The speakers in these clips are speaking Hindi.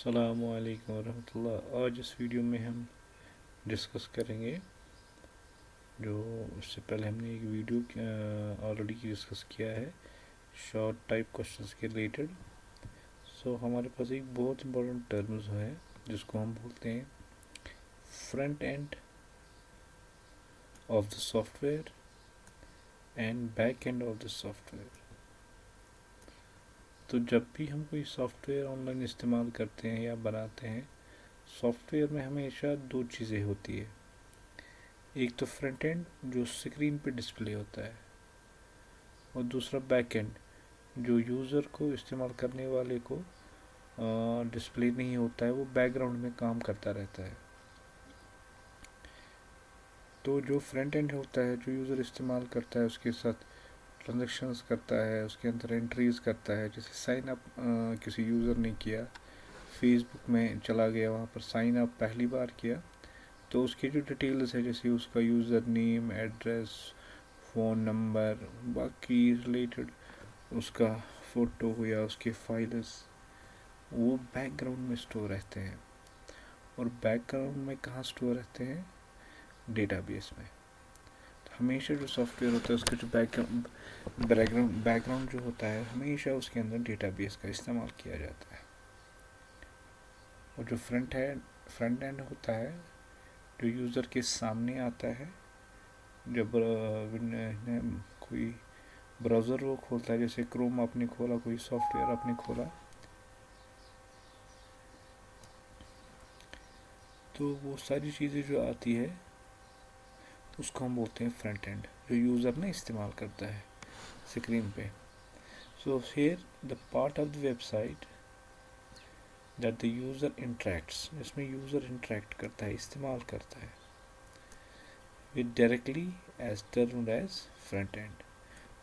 अस्सलामुअलैकुम वरहमतुल्लाह। आज इस वीडियो में हम डिस्कस करेंगे जो उससे पहले हमने एक वीडियो ऑलरेडी डिस्कस किया है शॉर्ट टाइप क्वेश्चंस के रिलेटेड। हमारे पास एक बहुत इंपॉर्टेंट टर्म्स है जिसको हम बोलते हैं front end of the software and back end of the software. तो जब भी हम कोई सॉफ्टवेयर ऑनलाइन इस्तेमाल करते हैं या बनाते हैं, सॉफ्टवेयर में हमेशा दो चीज़ें होती है। एक तो फ्रंट एंड जो स्क्रीन पे डिस्प्ले होता है, और दूसरा बैक एंड जो यूज़र को इस्तेमाल करने वाले को डिस्प्ले नहीं होता है, वो बैकग्राउंड में काम करता रहता है। तो जो फ्रंट एंड होता है, जो यूज़र इस्तेमाल करता है, उसके साथ ट्रांजेक्शन्स करता है, उसके अंदर एंट्रीज करता है। जैसे साइन अप किसी यूज़र ने किया, फेसबुक में चला गया, वहाँ पर साइन अप पहली बार किया, तो उसकी जो डिटेल्स है, जैसे उसका user name, address, phone number, बाकी रिलेटेड उसका फ़ोटो या उसके फाइल्स, वो बैकग्राउंड में स्टोर रहते हैं। और बैकग्राउंड में कहाँ स्टोर रहते हैं? डेटाबेस में। तो हमेशा जो सॉफ्टवेयर होता है उसका जो बैकग्राउंड जो होता है, हमेशा उसके अंदर डेटाबेस का इस्तेमाल किया जाता है। और जो फ्रंट एंड होता है, जो यूज़र के सामने आता है, जब कोई ब्राउज़र वो खोलता है, जैसे क्रोम आपने खोला, कोई सॉफ्टवेयर आपने खोला, तो वो सारी चीज़ें जो आती है उसको हम बोलते हैं फ्रंट एंड, जो यूज़र ने इस्तेमाल करता है स्क्रीन पे। So here the part of the website that the user interacts, जिसमें यूज़र इंटरेक्ट करता है, इस्तेमाल करता है with directly as termed as front end.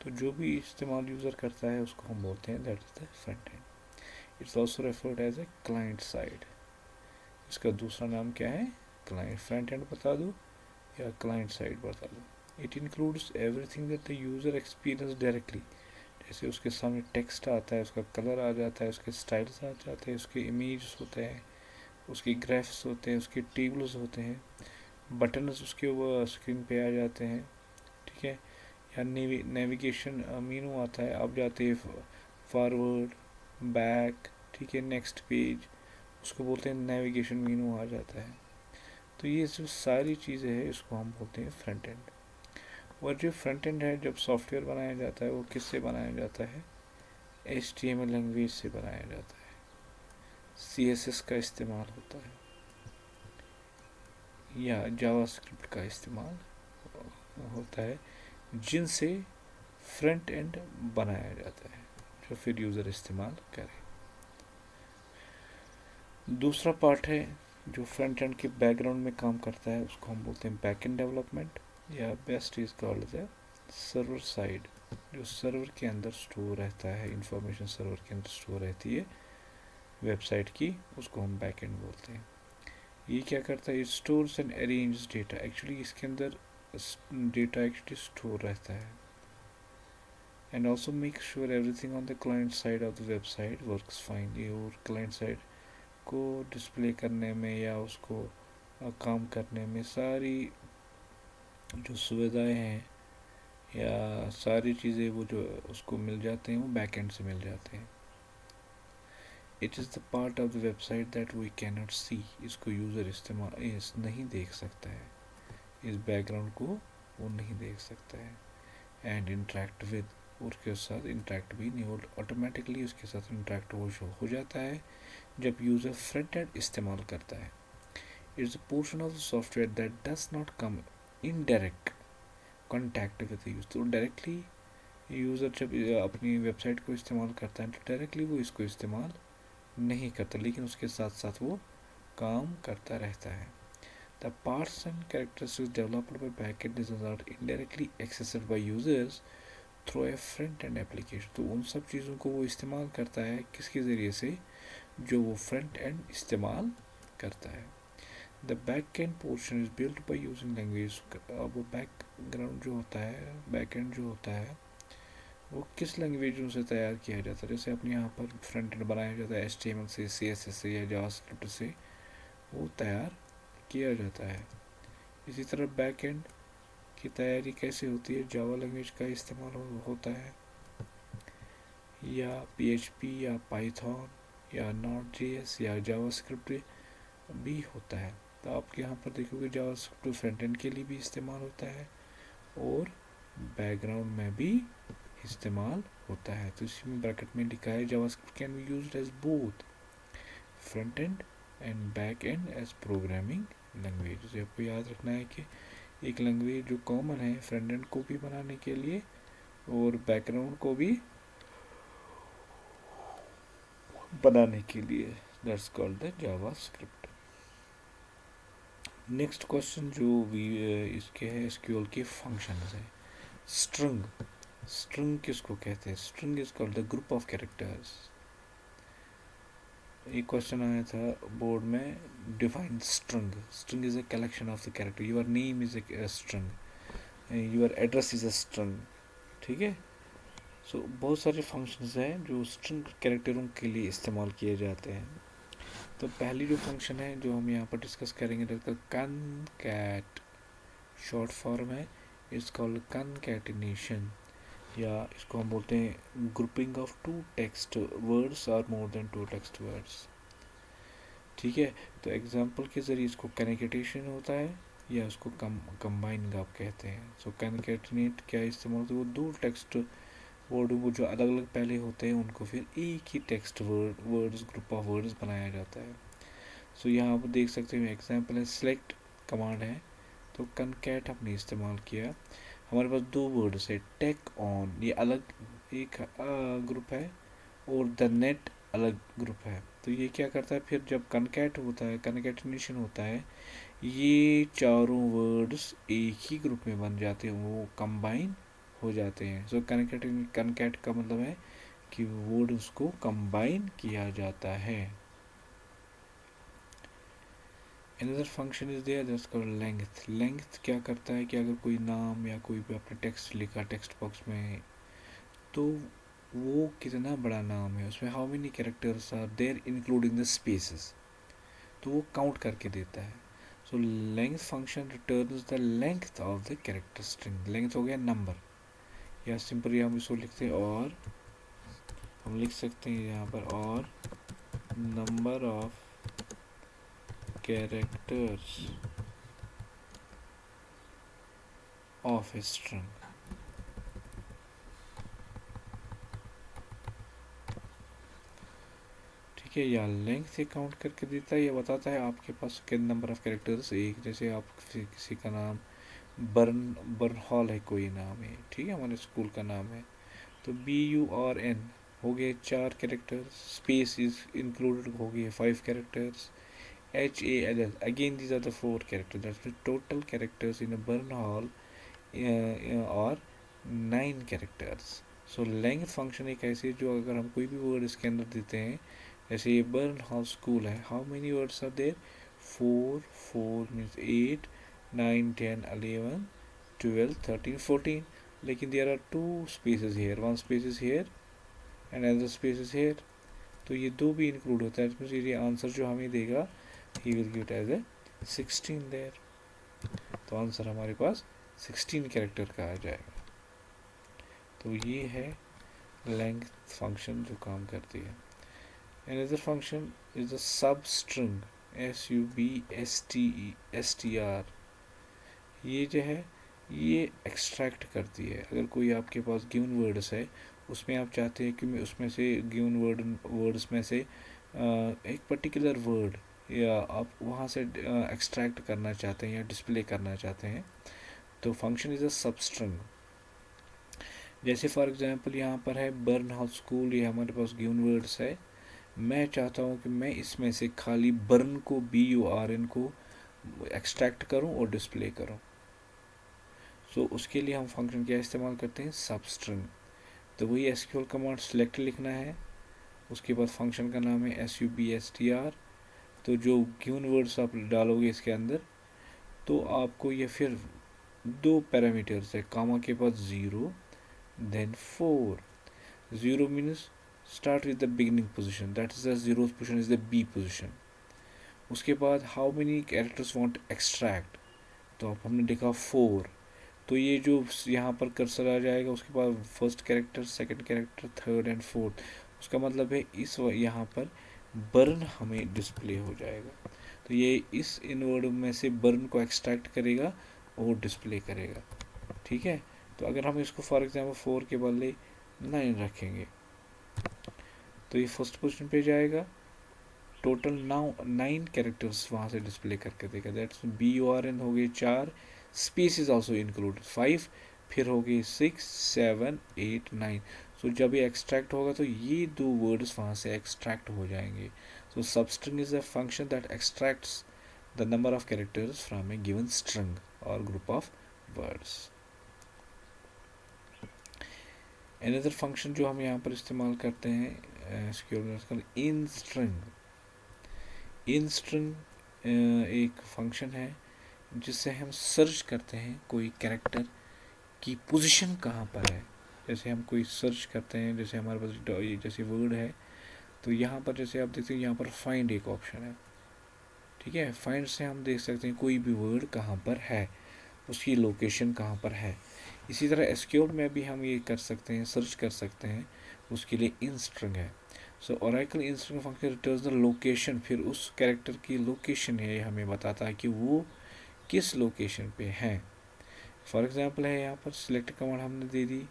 तो जो भी इस्तेमाल यूज़र करता है उसको हम बोलते हैं that is the front end. It's also referred as a client side. इसका दूसरा नाम क्या है? क्लाइंट। फ्रंट एंड बता दो या क्लाइंट साइड बता दो। It includes everything that the user experience directly. जैसे उसके सामने टेक्स्ट आता है, उसका कलर आ जाता है, उसके स्टाइल्स आ जाते हैं, उसके इमेज होते हैं, उसके ग्राफ्स होते हैं, उसके टेबल्स होते हैं, बटन्स उसके वो स्क्रीन पे आ जाते हैं, ठीक है। या नेविगेशन मीनू आता है, आप जाते हैं फॉरवर्ड, बैक, ठीक है, नेक्स्ट पेज, उसको बोलते हैं नेविगेशन मीनू आ जाता है। तो ये जो सारी चीज़ें हैं इसको हम बोलते हैं फ्रंट एंड। और जो फ्रंट एंड है, जब सॉफ्टवेयर बनाया जाता है, वो किससे बनाया जाता है? HTML लैंग्वेज से बनाया जाता है। CSS का इस्तेमाल होता है या जावास्क्रिप्ट का इस्तेमाल होता है, जिनसे फ्रंट एंड बनाया जाता है, जो फिर यूज़र इस्तेमाल करे। दूसरा पार्ट है जो फ्रंट एंड के बैकग्राउंड में काम करता है, उसको हम बोलते हैं बैक एंड डेवलपमेंट, या best is called the server side. जो सर्वर के अंदर स्टोर रहता है, इंफॉर्मेशन सर्वर के अंदर स्टोर रहती है वेबसाइट की, उसको हम बैक एंड बोलते हैं। ये क्या करता है? Stores and arrange data. Actually इसके अंदर डेटा एक्चुअली स्टोर रहता है, and also make sure everything on the client side of the website works fine. ये और क्लाइंट साइड को डिस्प्ले करने में या उसको काम करने में सारी जो सुविधाएं हैं या सारी चीज़ें वो जो उसको मिल जाते हैं, वो बैक एंड से मिल जाते हैं। It is the part of the website that we can not see. इसको यूज़र इस्तेमाल इस नहीं देख सकता है, इस बैकग्राउंड को वो नहीं देख सकता है। एंड इंटरेक्ट विद, उसके साथ इंटरेक्ट भी नहीं हो, ऑटोमेटिकली उसके साथ इंटरेक्ट हो जाता है जब यूज़र फ्रंट एंड इस्तेमाल करता है। It's a portion of the software that does not come in direct contact with use. तो डायरेक्टली यूज़र जब अपनी वेबसाइट को इस्तेमाल करता है, तो डायरेक्टली वो इसको इस्तेमाल नहीं करता, लेकिन उसके साथ साथ वो काम करता रहता है। The parts and characteristics developed by backend designers are indirectly accessed by users through a front end application. तो उन सब चीज़ों को वो इस्तेमाल करता है किसके ज़रिए से? जो वो फ्रंट एंड इस्तेमाल करता है। The back end portion is built by using language. अब वो बैकग्राउंड जो होता है, बैक एंड जो होता है, वो किस लैंग्वेज से तैयार किया जाता है। जैसे अपने यहाँ पर फ्रंट एंड बनाया जाता है HTML से, CSS से या जावास्क्रिप्ट से, वो तैयार किया जाता है। इसी तरह बैक एंड की तैयारी कैसे होती है, जावा लैंग्वेज का इस्तेमाल होता है, या PHP या पाइथन या नोड.js या जावास्क्रिप्ट भी होता है। तो आपके यहाँ पर देखोगे जावास्क्रिप्ट फ्रंट एंड के लिए भी इस्तेमाल होता है और बैकग्राउंड में भी इस्तेमाल होता है। तो इसी में ब्रैकेट में लिखा है JavaScript can be used as both front end and back end as programming language. तो आपको याद रखना है कि एक लैंग्वेज जो कॉमन है फ्रंट एंड को भी बनाने के लिए और बैकग्राउंड को भी बनाने के लिए, that's called the JavaScript. Next question जो भी इसके है एसक्यूएल के फंक्शंस है। स्ट्रिंग, स्ट्रिंग किसको कहते हैं? String is called the group of characters. एक क्वेश्चन आया था बोर्ड में, define string. String is a collection of the character, your name is a string, your address is a string. ठीक है, सो बहुत सारे फंक्शंस हैं जो स्ट्रिंग कैरेक्टरों के लिए इस्तेमाल किए जाते हैं। तो पहली जो फंक्शन है जो हम यहाँ पर डिस्कस करेंगे दैट कॉनकैट, शॉर्ट फॉर्म है, इज कॉल्ड कॉनकैटिनेशन, या इसको हम बोलते हैं grouping of two text words और more than two text words. ठीक है, तो एग्जांपल के ज़रिए इसको कॉनकैटिनेशन होता है या उसको कंबाइनिंग आप कहते हैं। सो कॉनकैटिनेट क्या इस्तेमाल होता है, वो दो टेक्स्ट वर्ड वो जो अलग अलग पहले होते हैं उनको फिर एक ही text words group of words बनाया जाता है। सो यहाँ आप देख सकते हो एग्जांपल है, सेलेक्ट कमांड है तो कॉनकैट हमने इस्तेमाल किया। हमारे पास दो वर्ड्स है, टेक ऑन ये अलग एक ग्रुप है और द नेट अलग ग्रुप है। तो ये क्या करता है फिर जब कॉनकैट होता है, कॉनकैटिनेशन होता है, ये चारों वर्ड्स एक ही ग्रुप में बन जाते हैं, वो कंबाइन हो जाते हैं। सो कॉनकैट का मतलब है कि वर्ड्स को कंबाइन किया जाता है। Another function is there that's called length. Length क्या करता है कि अगर कोई नाम या कोई भी आपने टेक्स्ट लिखा टेक्स्ट बॉक्स में, तो वो कितना बड़ा नाम है, उसमें how many characters are there including the spaces, तो वो काउंट करके देता है। So length function returns the length of the character string. Length हो गया नंबर, या सिंपली हम इसको लिखते हैं और हम लिख सकते हैं यहाँ पर और number of characters of a string. ठीक है, या लेंथ से काउंट करके देता है, या बताता है आपके पास कितने नंबर ऑफ कैरेक्टर्स। एक जैसे आप किसी का नाम बर्न बर्न हॉल है, कोई नाम है, ठीक है, हमारे स्कूल का नाम है, तो BURN हो गए 4 कैरेक्टर्स, स्पेस इज इंक्लूडेड हो गए 5 characters, HALL again these are the 4 characters, that's total characters in a Burn Hall और 9 कैरेक्टर्स। सो लेंथ फंक्शन एक ऐसी जो अगर हम कोई भी वर्ड इसके अंदर देते हैं, जैसे ये बर्न हॉल स्कूल है, how many words are there, 4 means 8 9 10 11 12 13 14, लेकिन there are 2 spaces here, 1 space is here and other space is here, तो ये दो भी इंक्लूड होता है। इसमें ये आंसर जो हमें देगा he will give it as a 16 there, तो आंसर हमारे पास 16 कैरेक्टर का आ जाएगा। तो ये है लेंथ फंक्शन जो काम करती है। Another function is the substring, SUBSTR। ये जो है ये एक्सट्रैक्ट करती है। अगर कोई आपके पास गिवन वर्ड्स है, उसमें आप चाहते हैं कि मैं उसमें से गिवन वर्ड्स में से एक पर्टिकुलर वर्ड या आप वहाँ से एक्सट्रैक्ट करना चाहते हैं या डिस्प्ले करना चाहते हैं, तो फंक्शन इज अ सबस्ट्रिंग। जैसे फॉर एग्जांपल यहाँ पर है बर्न हाउस स्कूल, ये हमारे पास गिवन वर्ड्स है, मैं चाहता हूँ कि मैं इसमें से खाली बर्न को BURN को एक्सट्रैक्ट करूँ और डिस्प्ले करूँ। सो उसके लिए हम फंक्शन क्या इस्तेमाल करते हैं, सबस्ट्रिंग। तो वही SQL कमांड सेलेक्ट लिखना है, उसके बाद फंक्शन का नाम है SUBSTR। तो जो गिवन वर्ड्स आप डालोगे इसके अंदर, तो आपको ये फिर 2 पैरामीटर्स है, कामा के बाद 0 then 4. 0 means start with the beginning position, that is the 0th position is the B position. उसके बाद how many characters want extract, तो अब हमने देखा 4, तो ये जो यहाँ पर कर्सर आ जाएगा उसके बाद first character, second character, third and fourth, उसका मतलब है इस यहाँ पर बर्न हमें डिस्प्ले हो जाएगा। तो ये इस इन वर्ड में से बर्न को एक्सट्रैक्ट करेगा और डिस्प्ले करेगा। ठीक है, तो अगर हम इसको फॉर एग्जांपल 4 के बदले 9 रखेंगे तो ये फर्स्ट पोजीशन पे जाएगा, टोटल 9 कैरेक्टर्स वहाँ से डिस्प्ले करके देगा। दैट्स BURN हो गए 4, स्पेस इज ऑल्सो इंक्लूडेड 5, फिर हो गए 6, 7, 8, 9। सो जब ये एक्सट्रैक्ट होगा तो ये 2 वर्ड्स वहाँ से एक्सट्रैक्ट हो जाएंगे। So substring is a function that extracts the number of characters from a given string और group of words. Another function जो हम यहाँ पर इस्तेमाल करते हैं इन स्ट्रिंग। इन स्ट्रिंग एक फंक्शन है जिससे हम सर्च करते हैं कोई कैरेक्टर की पोजीशन कहाँ पर है। जैसे हम कोई सर्च करते हैं, जैसे हमारे पास जैसे वर्ड है, तो यहाँ पर जैसे आप देखते हैं यहाँ पर फाइंड एक ऑप्शन है। ठीक है, फाइंड से हम देख सकते हैं कोई भी वर्ड कहाँ पर है, उसकी लोकेशन कहाँ पर है। इसी तरह एसक्यूएल में भी हम ये कर सकते हैं, सर्च कर सकते हैं, उसके लिए इन स्ट्रिंग है। So Oracle in string function returns the location, फिर उस कैरेक्टर की लोकेशन है, हमें बताता है कि वो किस लोकेशन पे है। फॉर एग्जांपल है यहाँ पर सिलेक्ट कमांड हमने दे दी,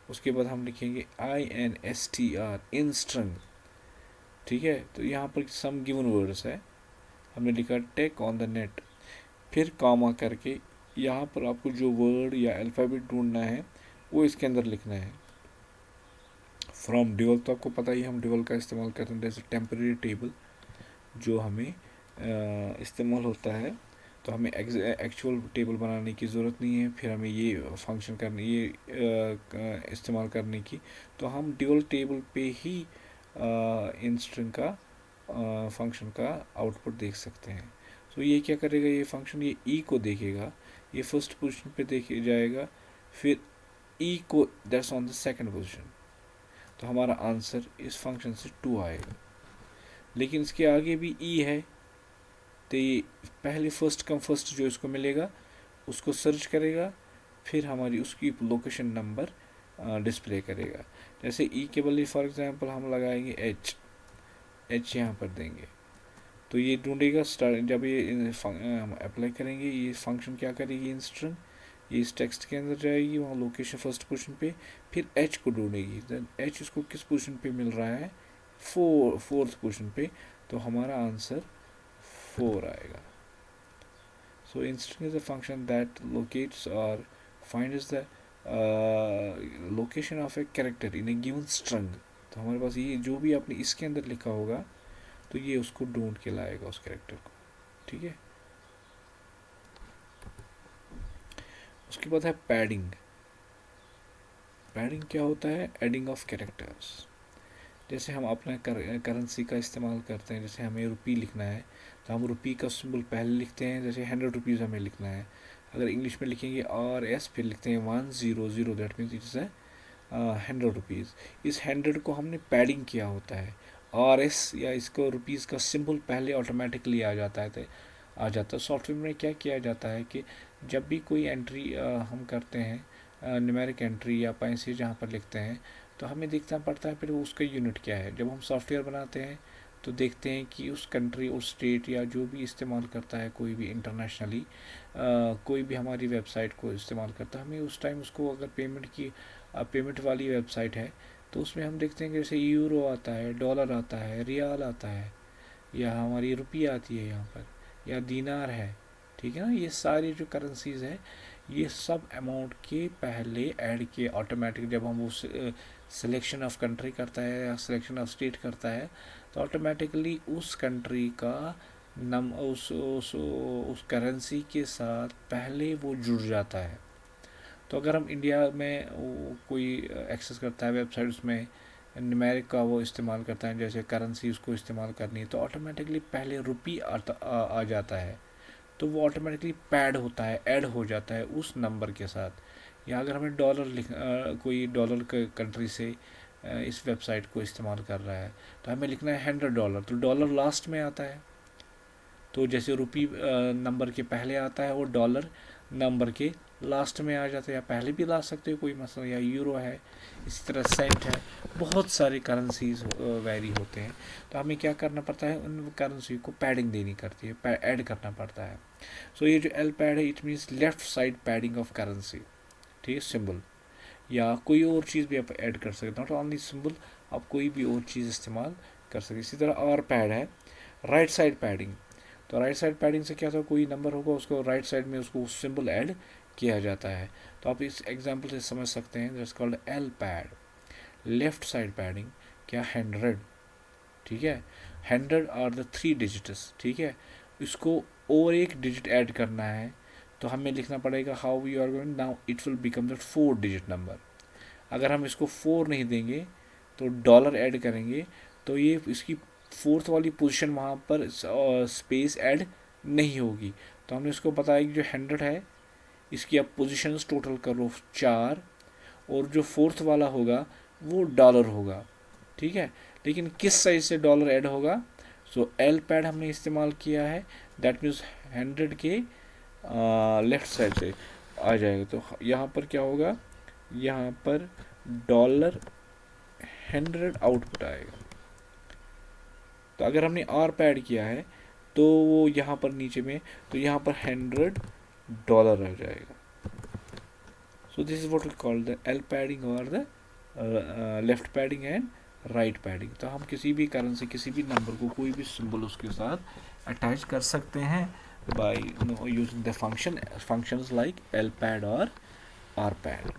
उसके बाद हम लिखेंगे INSTR इन स्ट्रिंग। ठीक है, तो यहाँ पर सम गिवन वर्ड्स है, हमने लिखा टेक ऑन द नेट, फिर कॉमा करके यहाँ पर आपको जो वर्ड या अल्फ़ाबेट ढूंढना है वो इसके अंदर लिखना है। फ्रॉम ड्यूअल, तो आपको पता ही हम ड्यूअल का इस्तेमाल करते हैं, जैसे टेम्परेरी टेबल जो हमें इस्तेमाल होता है, तो हमें एक्चुअल टेबल बनाने की ज़रूरत नहीं है, फिर हमें ये फंक्शन करने ये इस्तेमाल करने की, तो हम ड्यूअल टेबल पे ही इन स्ट्रिंग का फंक्शन का आउटपुट देख सकते हैं। तो ये क्या करेगा, ये फंक्शन ये ई को देखेगा, ये फर्स्ट पोजीशन पे देखे जाएगा, फिर ई को that's on the second position, तो हमारा आंसर इस फंक्शन से 2 आएगा। लेकिन इसके आगे भी ई है, तो ये पहले फर्स्ट कम फर्स्ट जो इसको मिलेगा उसको सर्च करेगा, फिर हमारी उसकी लोकेशन नंबर डिस्प्ले करेगा। जैसे ई के बदले फॉर एग्जांपल हम लगाएंगे एच यहाँ पर देंगे, तो ये ढूंढेगा स्टार्ट, जब ये अप्लाई करेंगे ये फंक्शन क्या करेगी, इन स्ट्रिंग ये इस टेक्स्ट के अंदर जाएगी, वहाँ लोकेशन फर्स्ट पोजीशन पे, फिर एच को ढूंढेगी, देन एच इसको किस पोजीशन पे मिल रहा है, फोर्थ पोजीशन पे, तो हमारा आंसर 4 आएगा। So in string is a function that locates और finds the location of a character in a given string. तो हमारे पास ये जो भी आपने इसके अंदर लिखा होगा तो ये उसको ढूंढ के लाएगा उस कैरेक्टर को। ठीक है, उसके बाद है पैडिंग। पैडिंग क्या होता है, एडिंग ऑफ कैरेक्टर्स। जैसे हम अपना करेंसी का इस्तेमाल करते हैं, जैसे हमें रुपी लिखना है तो हम रुपी का सिंबल पहले लिखते हैं, जैसे 100 रुपीज़ हमें लिखना है, अगर इंग्लिश में लिखेंगे RS फिर लिखते हैं 100, दैट मीन्स इट्स 100 रुपीज़। इस 100 को हमने पैडिंग किया होता है, RS या इसको रुपीज़ का सिंबल पहले ऑटोमेटिकली आ जाता है। सॉफ्टवेयर में क्या किया जाता है कि जब भी कोई एंट्री हम करते हैं, न्यूमेरिक एंट्री या पैसे जहाँ पर लिखते हैं, तो हमें देखना पड़ता है फिर उसका यूनिट क्या है। जब हम सॉफ्टवेयर बनाते हैं तो देखते हैं कि उस कंट्री, उस स्टेट या जो भी इस्तेमाल करता है, कोई भी इंटरनेशनली कोई भी हमारी वेबसाइट को इस्तेमाल करता है, हमें उस टाइम उसको अगर पेमेंट वाली वेबसाइट है तो उसमें हम देखते हैं कि जैसे यूरो आता है, डॉलर आता है, रियाल आता है, या हमारी रुपये आती है यहाँ पर, या दीनार है। ठीक है ना, ये सारी जो करेंसीज है ये सब अमाउंट के पहले ऐड किए ऑटोमेटिक। जब हम वो सिलेक्शन ऑफ कंट्री करता है या सिलेक्शन ऑफ स्टेट करता है तो ऑटोमेटिकली उस कंट्री का उस करेंसी के साथ पहले वो जुड़ जाता है। तो अगर हम इंडिया में कोई एक्सेस करता है वेबसाइट, उसमें न्यूमेरिक का वो इस्तेमाल करता है, जैसे करेंसी उसको इस्तेमाल करनी है, तो ऑटोमेटिकली पहले रुपी आ जाता है, तो वो ऑटोमेटिकली पैड होता है, ऐड हो जाता है उस नंबर के साथ। या अगर हमें डॉलर कोई डॉलर कंट्री से इस वेबसाइट को इस्तेमाल कर रहा है तो हमें लिखना है $100, तो डॉलर लास्ट में आता है। तो जैसे रुपी नंबर के पहले आता है, वो डॉलर नंबर के लास्ट में आ जाता है, या पहले भी ला सकते हो कोई मसला, या यूरो है, इसी तरह सेंट है, बहुत सारे करेंसीज वेरी होते हैं। तो हमें क्या करना पड़ता है, उन करेंसी को पैडिंग देनी करती है, ऐड करना पड़ता है। सो ये जो एल पैड है, it means left side padding of currency, ठीक है, सिंबल, या कोई और चीज़ भी आप ऐड कर सकते हैं, नॉट ओनली सिंबल, आप कोई भी और चीज़ इस्तेमाल कर सकते हैं। इसी तरह आर पैड है, राइट साइड पैडिंग। तो राइट साइड पैडिंग से क्या होता है, कोई नंबर होगा उसको राइट साइड में उसको सिंबल ऐड किया जाता है। तो आप इस एग्जांपल से समझ सकते हैं, that's called L pad. Left side padding क्या, 100, ठीक है, 100 आर द 3 डिजिट्स, ठीक है, इसको और एक डिजिट ऐड करना है, तो हमें लिखना पड़ेगा how we are going, now it will become the 4 digit number. अगर हम इसको 4 नहीं देंगे तो डॉलर ऐड करेंगे, तो ये इसकी फोर्थ वाली पोजीशन वहाँ पर स्पेस ऐड नहीं होगी। तो हमने इसको बताया कि जो 100 है, इसकी आप पोजीशंस टोटल करो 4, और जो फोर्थ वाला होगा वो डॉलर होगा, ठीक है। लेकिन किस साइज से डॉलर ऐड होगा, सो एल पैड हमने इस्तेमाल किया है, दैट मीन्स 100 के लेफ्ट साइड से आ जाएगा। तो यहाँ पर क्या होगा, यहाँ पर $100 आउटपुट आएगा। तो अगर हमने आर पैड किया है तो वो यहाँ पर नीचे में, तो यहाँ पर $100 आ जाएगा। So this is what we call the L padding और the left padding and right padding. तो हम किसी भी कारण से किसी भी नंबर को कोई भी सिंबल उसके साथ अटैच कर सकते हैं by using the functions like L pad और आर पैड।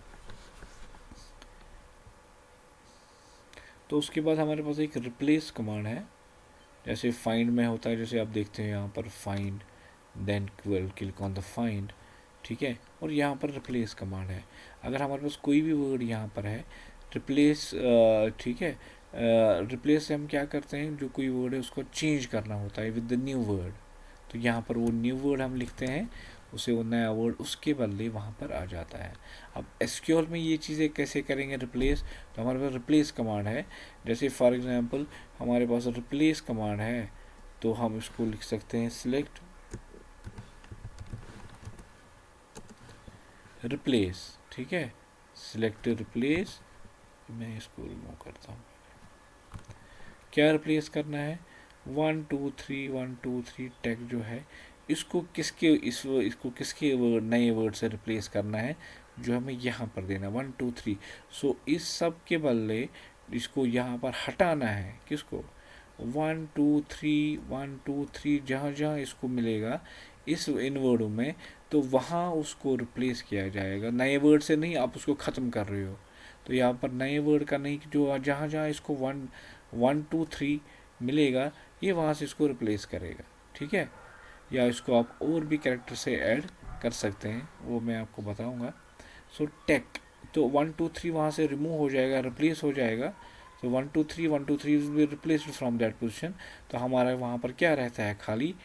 तो उसके बाद हमारे पास एक रिप्लेस कमांड है, जैसे फाइंड में होता है, जैसे आप देखते हैं यहाँ पर find, then click on the find, ठीक है, और यहाँ पर रिप्लेस कमांड है। अगर हमारे पास कोई भी वर्ड यहाँ पर है रिप्लेस, ठीक है, रिप्लेस से हम क्या करते हैं, जो कोई वर्ड है उसको चेंज करना होता है विद द न्यू वर्ड। तो यहाँ पर वो न्यू वर्ड हम लिखते हैं, उसे वो नया वर्ड उसके बदले वहाँ पर आ जाता है। अब एसक्यूएल में ये चीज़ें कैसे करेंगे रिप्लेस, तो हमारे पास रिप्लेस कमांड है। जैसे फॉर एग्जांपल हमारे पास रिप्लेस कमांड है, तो हम इसको लिख सकते हैं सिलेक्ट रिप्लेस, ठीक है, सिलेक्ट रिप्लेस, मैं इसको रिमूव करता हूँ। क्या रिप्लेस करना है, 1 2 3 1 2 3 टेक्स्ट जो है इसको इसको किसके वर्ड, नए वर्ड से रिप्लेस करना है, जो हमें यहाँ पर देना 1 2 3। सो इस सब के बदले इसको यहाँ पर हटाना है, किसको, 1 2 3 1 2 3, जहाँ जहाँ इसको मिलेगा इस इन वर्डों में, तो वहाँ उसको रिप्लेस किया जाएगा, नए वर्ड से नहीं, आप उसको ख़त्म कर रहे हो। तो यहाँ पर नए वर्ड का नहीं, जो जहाँ जहाँ इसको 1 1 2 3 मिलेगा, ये वहाँ से इसको रिप्लेस करेगा, ठीक है। या इसको आप और भी कैरेक्टर से ऐड कर सकते हैं, वो मैं आपको बताऊंगा। सो टेक, तो 1 2 3 वहाँ से रिमूव हो जाएगा, रिप्लेस हो जाएगा। तो 1 2 3 1 2 3 will be replaced from that position. तो हमारा वहाँ पर क्या रहता है, खाली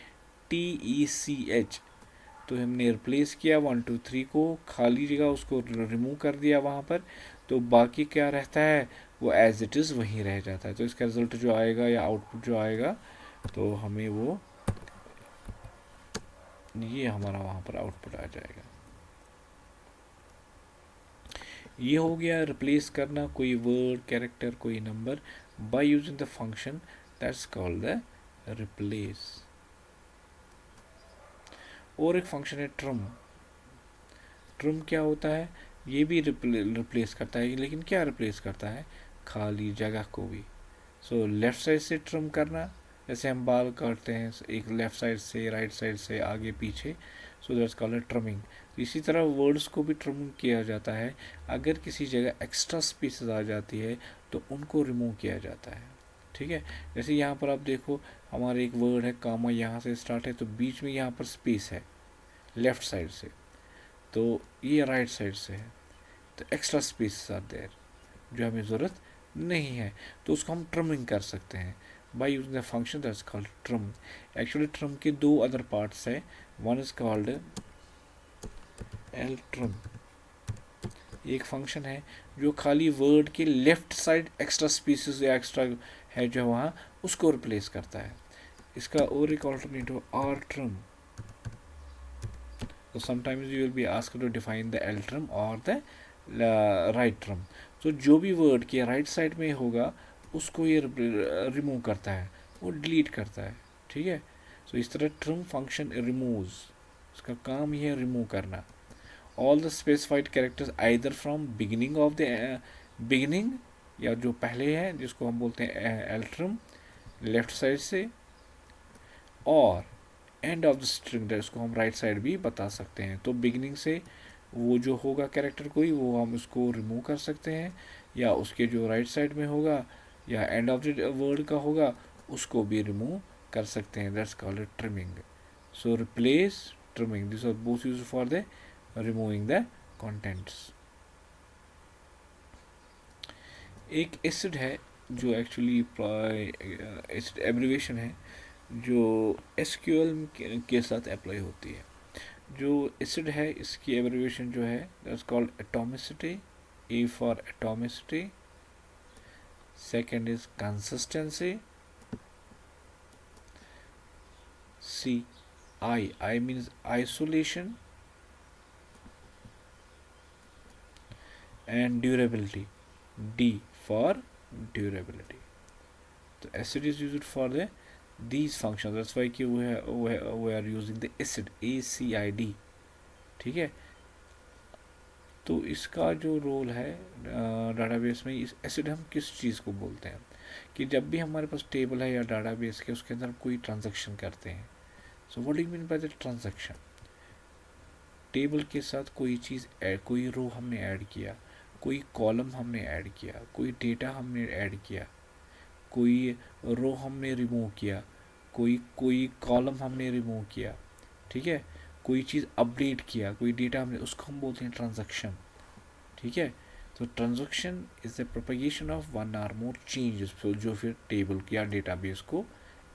TECH। तो हमने रिप्लेस किया 1 2 3 को, खाली जगह उसको रिमूव कर दिया वहाँ पर, तो बाकी क्या रहता है, वो एज इट इज़ वहीं रह जाता है। तो इसका रिजल्ट जो आएगा या आउटपुट जो आएगा, तो हमें वो ये हमारा वहाँ पर आउटपुट आ जाएगा। ये हो गया रिप्लेस करना कोई वर्ड, कैरेक्टर, कोई number by using the function that's called the replace. और एक फंक्शन है ट्रिम। ट्रिम क्या होता है, ये भी रिप्लेस करता है, लेकिन क्या रिप्लेस करता है, खाली जगह को भी। सो लेफ्ट साइड से ट्रिम करना, जैसे हम बाल काटते हैं एक लेफ्ट साइड से, राइट साइड से, आगे पीछे, सो दैट्स कॉल्ड ट्रिमिंग। तो इसी तरह वर्ड्स को भी ट्रिम किया जाता है, अगर किसी जगह एक्स्ट्रा स्पेसेस आ जाती है तो उनको रिमूव किया जाता है, ठीक है। जैसे यहाँ पर आप देखो, हमारा एक वर्ड है कामा, यहाँ से स्टार्ट है, तो बीच में यहाँ पर स्पेस है लेफ्ट साइड से, तो ये राइट साइड से है, तो एक्स्ट्रा स्पेस आर देयर जो हमें ज़रूरत नहीं है, तो उसको हम ट्रिमिंग कर सकते हैं by using the function that's called trim. Actually trim के दो other parts है, one is called l trim एक फंक्शन है जो खाली वर्ड के लेफ्ट साइड एक्स्ट्रा स्पीसीज या एक्स्ट्रा है जो वहाँ उसको रिप्लेस करता है. इसका और एक alternative are trim. So sometimes you will be asked to define the L term or the right term. So जो भी वर्ड के राइट साइड में होगा उसको ये रिमूव करता है, वो डिलीट करता है. ठीक है. सो इस तरह ट्रिम फंक्शन रिमूव्स, इसका काम ही है रिमूव करना. All the specified characters either from beginning of the beginning, या जो पहले है जिसको हम बोलते हैं एल ट्रिम लेफ्ट साइड से, और एंड ऑफ द स्ट्रिंग, इसको हम राइट साइड भी बता सकते हैं. तो बिगिनिंग से वो जो होगा कैरेक्टर कोई, वो हम उसको रिमूव कर सकते हैं, या उसके जो राइट साइड में होगा या एंड ऑफ द वर्ड का होगा उसको भी रिमूव कर सकते हैं. That's called trimming. So replace, trimming, this are both used for the removing the contents. एक एसिड है जो एक्चुअली एसिड एब्रिवेशन है जो एसक्यूएल के साथ अप्लाई होती है. जो एसिड है इसकी एब्रिवेशन जो है that's called atomicity. A for atomicity. Second is consistency. C I means isolation. and durability, D for durability. So acid is used for these functions. That's why we are using the acid, ACID. ठीक है. तो इसका जो रोल है डाटाबेस में, इस एसिड हम किस चीज़ को बोलते हैं कि जब भी हमारे पास टेबल है या डाटाबेस के उसके अंदर कोई ट्रांजैक्शन करते हैं. So what do you mean by the transaction? Table के साथ कोई चीज़ कोई रो हमने ऐड किया, कोई कॉलम हमने ऐड किया, कोई डेटा हमने ऐड किया, कोई रो हमने रिमूव किया, कोई कॉलम हमने रिमूव किया. ठीक है. कोई चीज़ अपडेट किया, कोई डेटा हमने, उसको हम बोलते हैं ट्रांजैक्शन. ठीक है. तो transaction is the propagation of one or more changes जो फिर टेबल या डेटाबेस को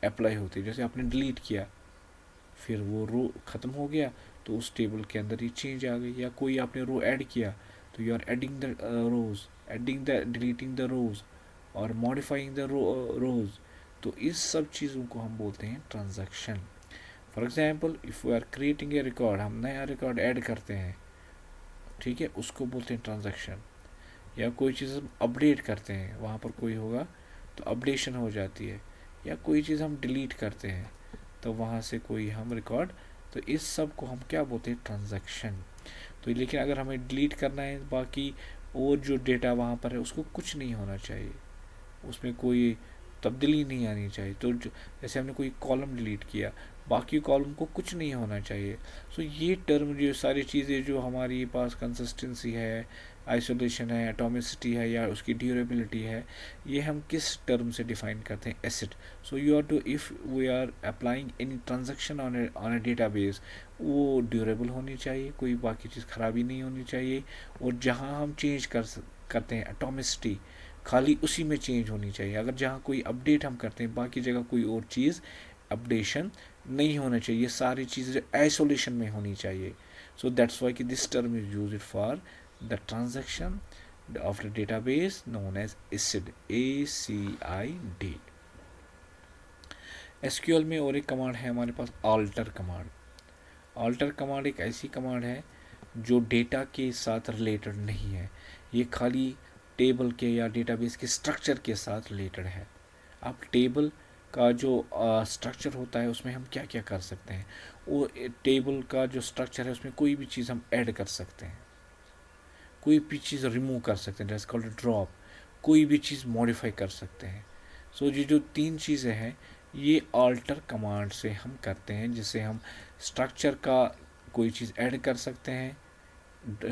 अप्लाई होती है. जैसे आपने डिलीट किया, फिर वो रो ख़त्म हो गया तो उस टेबल के अंदर ये चेंज आ गई. या कोई आपने रो ऐड किया तो you are adding the rows, adding the deleting the rows और मॉडिफाइंग द रोज. तो इस सब चीज़ों को हम बोलते हैं transaction. For example if we are creating a record, हम नया रिकॉर्ड ऐड करते हैं. ठीक है. उसको बोलते हैं ट्रांजैक्शन. या कोई चीज़ हम अपडेट करते हैं, वहाँ पर कोई होगा तो अपडेशन हो जाती है. या कोई चीज़ हम डिलीट करते हैं तो वहाँ से कोई हम रिकॉर्ड, तो इस सब को हम क्या बोलते हैं ट्रांजैक्शन. तो लेकिन अगर हमें डिलीट करना है बाकी और जो डेटा वहाँ पर है उसको कुछ नहीं होना चाहिए, उसमें कोई तब्दीली नहीं आनी चाहिए. तो जैसे हमने कोई कॉलम डिलीट किया, बाकी कॉलम को कुछ नहीं होना चाहिए. सो ये टर्म जो सारी चीज़ें जो हमारी पास कंसिस्टेंसी है, आइसोलेशन है, एटॉमिसिटी है या उसकी ड्यूरेबिलिटी है, ये हम किस टर्म से डिफाइन करते हैं? ACID. So you are to if we are applying any transaction on a database, वो ड्यूरेबल होनी चाहिए, कोई बाकी चीज़ ख़राबी नहीं होनी चाहिए. और जहाँ हम चेंज करते हैं एटॉमिसिटी, खाली उसी में चेंज होनी चाहिए. अगर जहाँ कोई अपडेट हम करते हैं बाकी जगह कोई और चीज़ अपडेशन नहीं होना चाहिए. सारी चीज़ें आइसोलेशन में होनी चाहिए. सो दैट्स वाई कि this term is used for the transaction of the database known as ACID, ACID. SQL में और एक कमांड है हमारे पास, ऑल्टर कमांड. ऑल्टर कमांड एक ऐसी कमांड है जो डेटा के साथ रिलेटेड नहीं है. ये खाली टेबल के या डेटाबेस के स्ट्रक्चर के साथ रिलेटेड है. अब टेबल का जो स्ट्रक्चर होता है उसमें हम क्या क्या कर सकते हैं, वो टेबल का जो स्ट्रक्चर है उसमें कोई भी चीज़ हम ऐड कर सकते हैं, कोई भी चीज़ रिमूव कर सकते हैं, दैट्स कॉल्ड ड्रॉप. कोई भी चीज़ मॉडिफाई कर सकते हैं. सो ये जो तीन चीज़ें हैं ये ऑल्टर कमांड से हम करते हैं, जिससे हम स्ट्रक्चर का कोई चीज़ ऐड कर सकते हैं,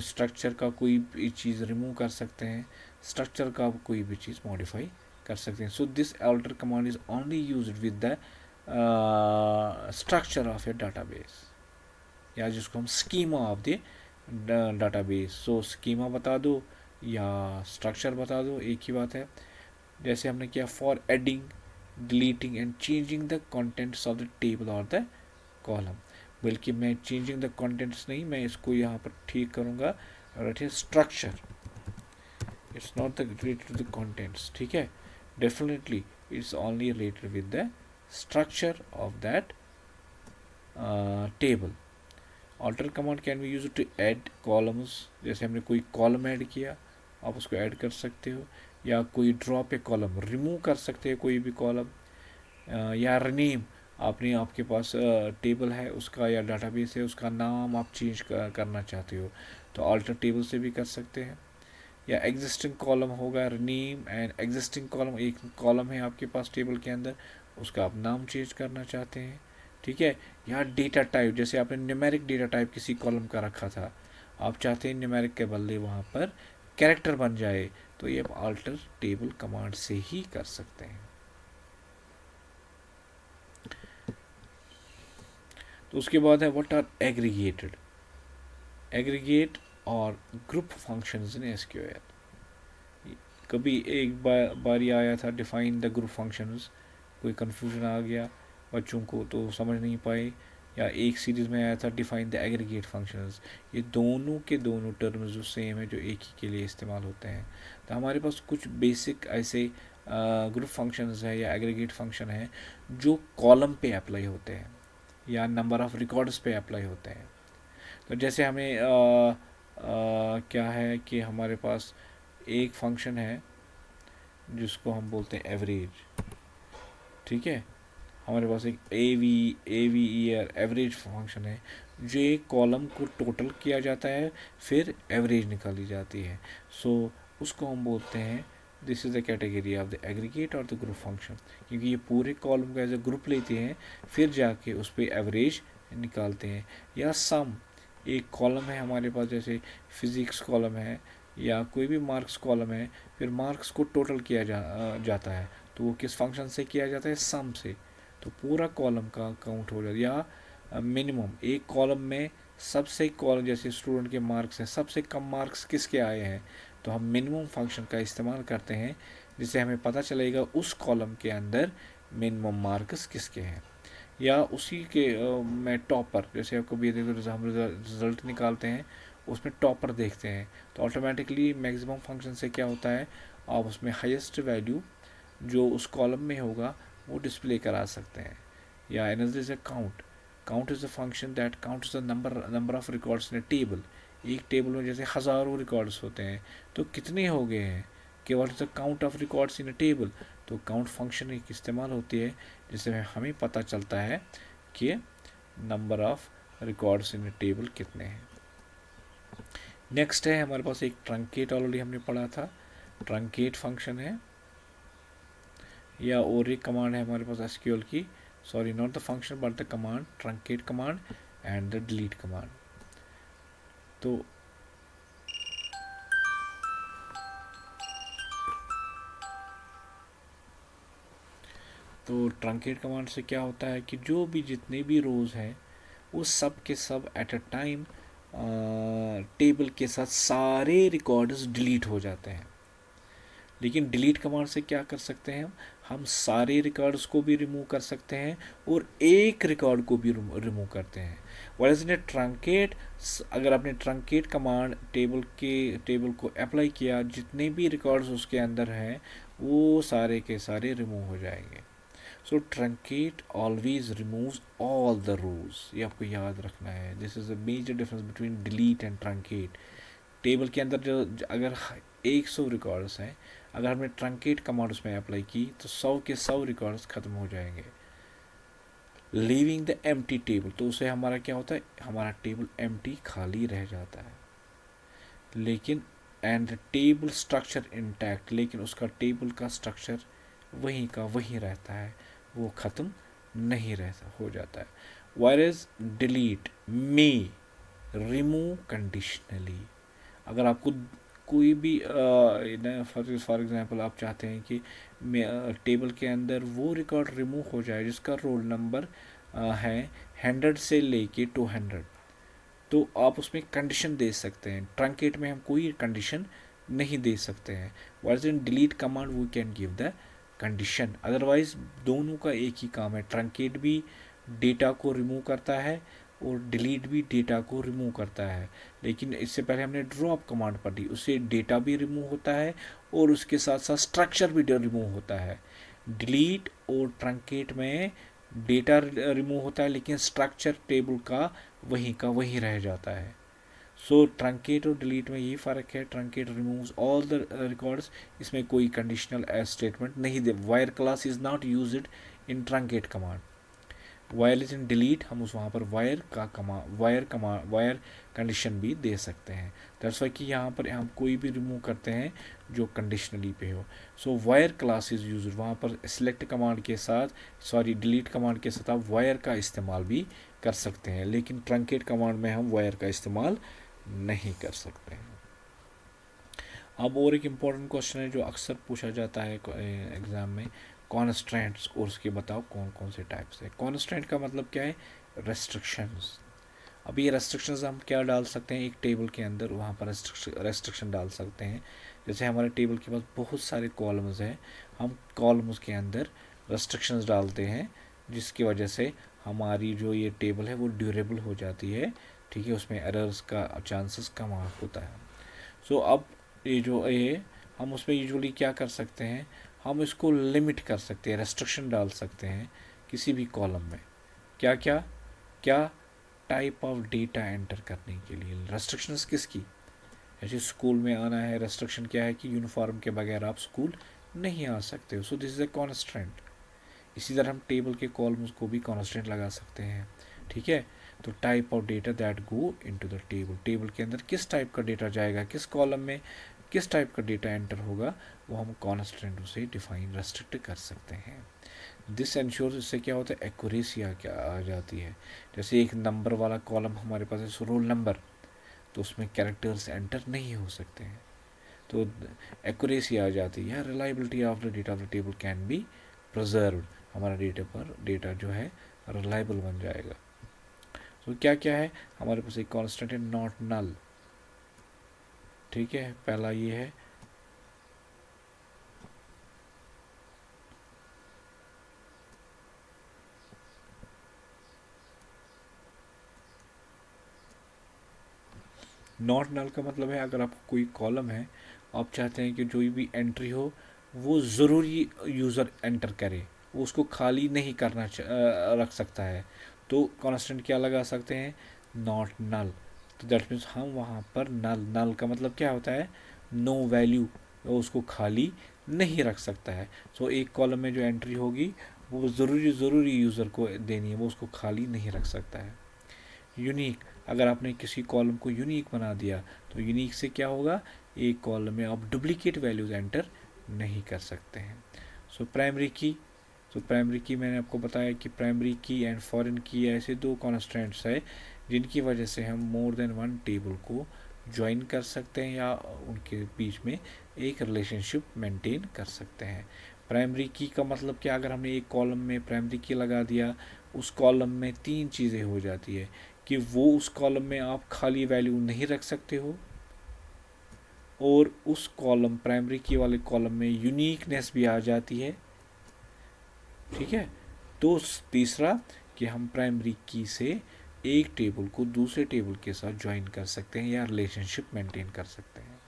स्ट्रक्चर का कोई भी चीज़ रिमूव कर सकते हैं, स्ट्रक्चर का कोई भी चीज़ मॉडिफाई कर सकते हैं. So this alter command is only used with the structure of a database, या जिसको हम schema of the database. So schema बता दो या स्ट्रक्चर बता दो, एक ही बात है. जैसे हमने किया for adding, deleting and changing the contents of the table और द कॉलम. बल्कि मैं चेंजिंग द कंटेंट्स नहीं, मैं इसको यहाँ पर ठीक करूँगा, राइट है structure, it's not the related to the contents, ठीक है, definitely it's only related with the structure of that table. Alter command can be use to add columns, जैसे हमने कोई कॉलम ऐड किया आप उसको ऐड कर सकते हो, या कोई ड्रॉप ए कॉलम रिमूव कर सकते हैं कोई भी कॉलम, या रीनेम, आपने आपके पास टेबल है उसका या डाटाबेस है उसका नाम आप चेंज करना चाहते हो तो ऑल्टर टेबल से भी कर सकते हैं. या एग्जिस्टिंग कॉलम होगा रीनेम एंड एग्जिस्टिंग कॉलम, एक कॉलम है आपके पास टेबल के अंदर उसका आप नाम चेंज करना चाहते हैं, ठीक है. या डेटा टाइप, जैसे आपने न्यूमेरिक डेटा टाइप किसी कॉलम का रखा था, आप चाहते हैं न्यूमेरिक के बदले वहाँ पर कैरेक्टर बन जाए, तो ये आप अल्टर टेबल कमांड से ही कर सकते हैं. तो उसके बाद है व्हाट आर एग्रीगेटेड, एग्रीगेट और ग्रुप फंक्शंस इन एसक्यूएल. कभी एक बारी आया था डिफाइन द ग्रुप फंक्शंस, कोई कन्फ्यूजन आ गया बच्चों को तो समझ नहीं पाए, या एक सीरीज़ में आया था डिफाइन द एग्रीगेट फंक्शंस. ये दोनों के दोनों टर्म्स जो सेम है जो एक ही के लिए इस्तेमाल होते हैं. तो हमारे पास कुछ बेसिक ऐसे ग्रुप फंक्शंस है या एग्रीगेट फंक्शन है जो कॉलम पे अप्लाई होते हैं या नंबर ऑफ रिकॉर्ड्स पे अप्लाई होते हैं. तो जैसे हमें क्या है कि हमारे पास एक फंक्शन है जिसको हम बोलते हैं एवरेज, ठीक है. हमारे पास एक A V E R average function है जो एक कॉलम को टोटल किया जाता है फिर एवरेज निकाली जाती है. सो उसको हम बोलते हैं this is the category of the aggregate और द ग्रुप फंक्शन, क्योंकि ये पूरे कॉलम का एज ए ग्रुप लेते हैं फिर जाके उस पर एवरेज निकालते हैं. या सम, एक कॉलम है हमारे पास जैसे फिज़िक्स कॉलम है या कोई भी मार्क्स कॉलम है, फिर मार्क्स को टोटल किया जाता है तो वो किस फंक्शन से किया जाता है, सम से. तो पूरा कॉलम का काउंट हो जाता है. या मिनिमम, एक कॉलम में सबसे कॉलम जैसे स्टूडेंट के मार्क्स हैं सबसे कम मार्क्स किसके आए हैं तो हम मिनिमम फंक्शन का इस्तेमाल करते हैं जिससे हमें पता चलेगा उस कॉलम के अंदर मिनिमम मार्क्स किसके हैं. या उसी के में टॉपर, जैसे आपको भी देखो हम रिजल्ट निकालते हैं उसमें टॉपर देखते हैं तो ऑटोमेटिकली मैक्सिमम फंक्शन से क्या होता है आप उसमें हाईएस्ट वैल्यू जो उस कॉलम में होगा वो डिस्प्ले करा सकते हैं. या another is a count, count is a function that counts the number of records in a table. एक टेबल में जैसे हज़ारों रिकॉर्ड्स होते हैं तो कितने हो गए हैं कि what is the count of records in a table. तो काउंट फंक्शन एक इस्तेमाल होती है जिससे हमें पता चलता है कि number of records in a table कितने हैं. नेक्स्ट है हमारे पास एक ट्रंकेट, ऑलरेडी हमने पढ़ा था, ट्रंकेट फंक्शन है. या और एक कमांड है हमारे पास एसक्यूएल की, sorry not the function but the command, truncate command and the delete command. तो ट्रंकेट कमांड से क्या होता है कि जो भी जितने भी रोज़ हैं वो सब के सब एट अ टाइम टेबल के साथ सारे रिकॉर्ड्स डिलीट हो जाते हैं. लेकिन डिलीट कमांड से क्या कर सकते हैं हम सारे रिकॉर्ड्स को भी रिमूव कर सकते हैं और एक रिकॉर्ड को भी रिमूव करते हैं. वैसे ने ट्रंकेट, अगर आपने ट्रंकेट कमांड टेबल को अप्लाई किया जितने भी रिकॉर्ड्स उसके अंदर हैं वो सारे के सारे रिमूव हो जाएंगे. So truncate always removes all the rows, ये आपको याद रखना है. This is a major difference between delete and truncate. Table के अंदर जो अगर 100 रिकॉर्ड्स हैं, अगर हमने ट्रंकेट कमांड उसमें अप्लाई की तो 100 के 100 रिकॉर्ड्स ख़त्म हो जाएंगे. लीविंग द एम्प्टी टेबल, तो उसे हमारा क्या होता है हमारा टेबल एम्प्टी खाली रह जाता है. लेकिन एंड टेबल स्ट्रक्चर इंटैक्ट, लेकिन उसका टेबल का स्ट्रक्चर वहीं का वहीं रहता है, वो ख़त्म नहीं रहता हो जाता है. वायरस डिलीट मे रिमूव कंडीशनली, अगर आपको कोई भी फॉर एग्जांपल आप चाहते हैं कि टेबल के अंदर वो रिकॉर्ड रिमूव हो जाए जिसका रोल नंबर है 100 से लेके 200, तो आप उसमें कंडीशन दे सकते हैं. ट्रंकेट में हम कोई कंडीशन नहीं दे सकते हैं. Wise in delete command we can give the condition. Otherwise दोनों का एक ही काम है, ट्रंकेट भी डेटा को रिमूव करता है और डिलीट भी डेटा को रिमूव करता है। लेकिन इससे पहले हमने ड्रॉप कमांड पढ़ी, उससे डेटा भी रिमूव होता है और उसके साथ साथ स्ट्रक्चर भी रिमूव होता है। डिलीट और ट्रंकेट में डेटा रिमूव होता है लेकिन स्ट्रक्चर टेबल का वहीं रह जाता है। सो ट्रंकेट और डिलीट में यही फ़र्क है, truncate removes all the records, इसमें कोई कंडीशनल एस स्टेटमेंट नहीं दे। Where clause is not used in truncate command. Where is in delete, हम उस वहाँ पर वायर कंडीशन भी दे सकते हैं। दैट्स वाई कि यहाँ पर हम कोई भी रिमूव करते हैं जो कंडीशनली पे हो। सो वायर क्लास इज यूज, वहाँ पर सिलेक्ट कमांड के साथ, सॉरी डिलीट कमांड के साथ आप वायर का इस्तेमाल भी कर सकते हैं, लेकिन ट्रंकेट कमांड में हम वायर का इस्तेमाल नहीं कर सकते हैं। अब और एक इम्पॉर्टेंट क्वेश्चन है जो अक्सर पूछा जाता है एग्ज़ाम में, कॉन्स्ट्रेंट्स, और उसके बताओ कौन कौन से टाइप्स है। कॉन्स्ट्रेंट का मतलब क्या है, रेस्ट्रिक्शंस। अब ये रेस्ट्रिक्शंस हम क्या डाल सकते हैं एक टेबल के अंदर, वहाँ पर रेस्ट्रिक्शन डाल सकते हैं। जैसे हमारे टेबल के पास बहुत सारे कॉलम्स हैं, हम कॉलम्स के अंदर रेस्ट्रिक्शंस डालते हैं जिसकी वजह से हमारी जो ये टेबल है वो ड्यूरेबल हो जाती है, ठीक है, उसमें एरर्स का चांसेस कम होता है। सो अब ये हम उसमें यूजुअली क्या कर सकते हैं, हम इसको लिमिट कर सकते हैं, रेस्ट्रिक्शन डाल सकते हैं किसी भी कॉलम में। क्या क्या क्या टाइप ऑफ डेटा एंटर करने के लिए रेस्ट्रिक्शंस किसकी, जैसे स्कूल में आना है, रेस्ट्रिक्शन क्या है कि यूनिफॉर्म के बगैर आप स्कूल नहीं आ सकते हो। So this is a constant. इसी तरह हम टेबल के कॉलम्स को भी कॉन्स्टेंट लगा सकते हैं, ठीक है। तो type of data that go into the table, table के अंदर किस टाइप का डेटा जाएगा, किस कॉलम में किस टाइप का डेटा एंटर होगा, वो हम कॉन्स्टेंट से डिफाइन रेस्ट्रिक्ट कर सकते हैं। दिस एंश्योर्स, इससे क्या होता है, एक्यूरेसी आ जाती है। जैसे एक नंबर वाला कॉलम हमारे पास है, रोल नंबर, तो उसमें कैरेक्टर्स एंटर नहीं हो सकते हैं, तो एक्यूरेसी आ जाती है। Reliability of the data of the table can be preserved, हमारा डेटा जो है रिलायबल बन जाएगा। तो क्या क्या है हमारे पास, एक कांस्टेंट है नॉट नल, ठीक है, पहला ये है। नॉट नल का मतलब है अगर आपको कोई कॉलम है, आप चाहते हैं कि जो भी एंट्री हो वो ज़रूरी यूज़र एंटर करे, वो उसको खाली नहीं करना रख सकता है, तो कांस्टेंट क्या लगा सकते हैं, नॉट नल। तो दैट मीन्स हम वहाँ पर नल का मतलब क्या होता है, नो वैल्यू, वो उसको खाली नहीं रख सकता है। सो एक कॉलम में जो एंट्री होगी वो ज़रूरी यूज़र को देनी है, वो उसको खाली नहीं रख सकता है। यूनिक, अगर आपने किसी कॉलम को यूनिक बना दिया तो यूनिक से क्या होगा, एक कॉलम में आप डुप्लीकेट वैल्यूज एंटर नहीं कर सकते हैं। सो प्राइमरी की, तो प्राइमरी की मैंने आपको बताया कि प्राइमरी की एंड फॉरेन की ऐसे दो कॉन्स्टेंट्स है जिनकी वजह से हम मोर देन वन टेबल को ज्वाइन कर सकते हैं या उनके बीच में एक रिलेशनशिप मेंटेन कर सकते हैं। प्राइमरी की का मतलब क्या, अगर हमने एक कॉलम में प्राइमरी की लगा दिया, उस कॉलम में तीन चीज़ें हो जाती है कि वो उस कॉलम में आप खाली वैल्यू नहीं रख सकते हो, और उस कॉलम प्राइमरी की वाले कॉलम में यूनिकनेस भी आ जाती है, ठीक है। तो तीसरा कि हम प्राइमरी की से एक टेबल को दूसरे टेबल के साथ ज्वाइन कर सकते हैं या रिलेशनशिप मेंटेन कर सकते हैं,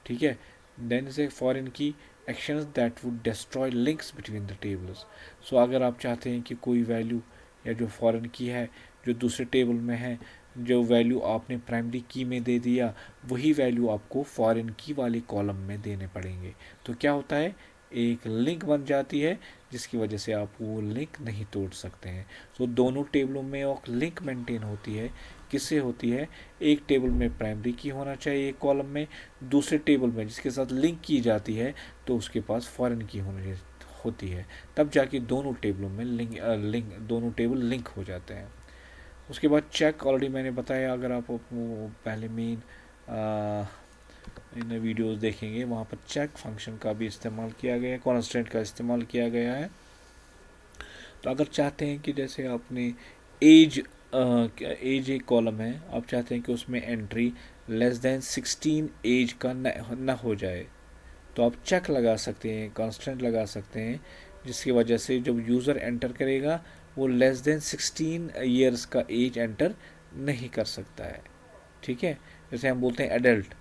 ठीक है। देन से foreign key, actions that would destroy links between the tables. So अगर आप चाहते हैं कि कोई वैल्यू या जो फॉरेन की है जो दूसरे टेबल में है, जो वैल्यू आपने प्राइमरी की में दे दिया वही वैल्यू आपको फॉरेन की वाली कॉलम में देने पड़ेंगे, तो क्या होता है, एक लिंक बन जाती है जिसकी वजह से आप वो लिंक नहीं तोड़ सकते हैं। सो दोनों टेबलों में एक लिंक मेंटेन होती है, किससे होती है, एक टेबल में प्राइमरी की होना चाहिए एक कॉलम में, दूसरे टेबल में जिसके साथ लिंक की जाती है तो उसके पास फॉरेन की होती है, तब जाके दोनों टेबलों में दोनों टेबल लिंक हो जाते हैं। उसके बाद चेक, ऑलरेडी मैंने बताया, अगर आप पहले मेन इन वीडियोस देखेंगे वहाँ पर चेक फंक्शन का भी इस्तेमाल किया गया है, कॉन्स्टेंट का इस्तेमाल किया गया है। तो अगर चाहते हैं कि जैसे आपने एज एक कॉलम है, आप चाहते हैं कि उसमें एंट्री लेस देन 16 एज का न हो जाए, तो आप चेक लगा सकते हैं, कांस्टेंट लगा सकते हैं, जिसकी वजह से जब यूज़र एंटर करेगा वो लेस देन 16 ईयर्स का एज एंटर नहीं कर सकता है। ठीक है, जैसे हम बोलते हैं एडल्ट,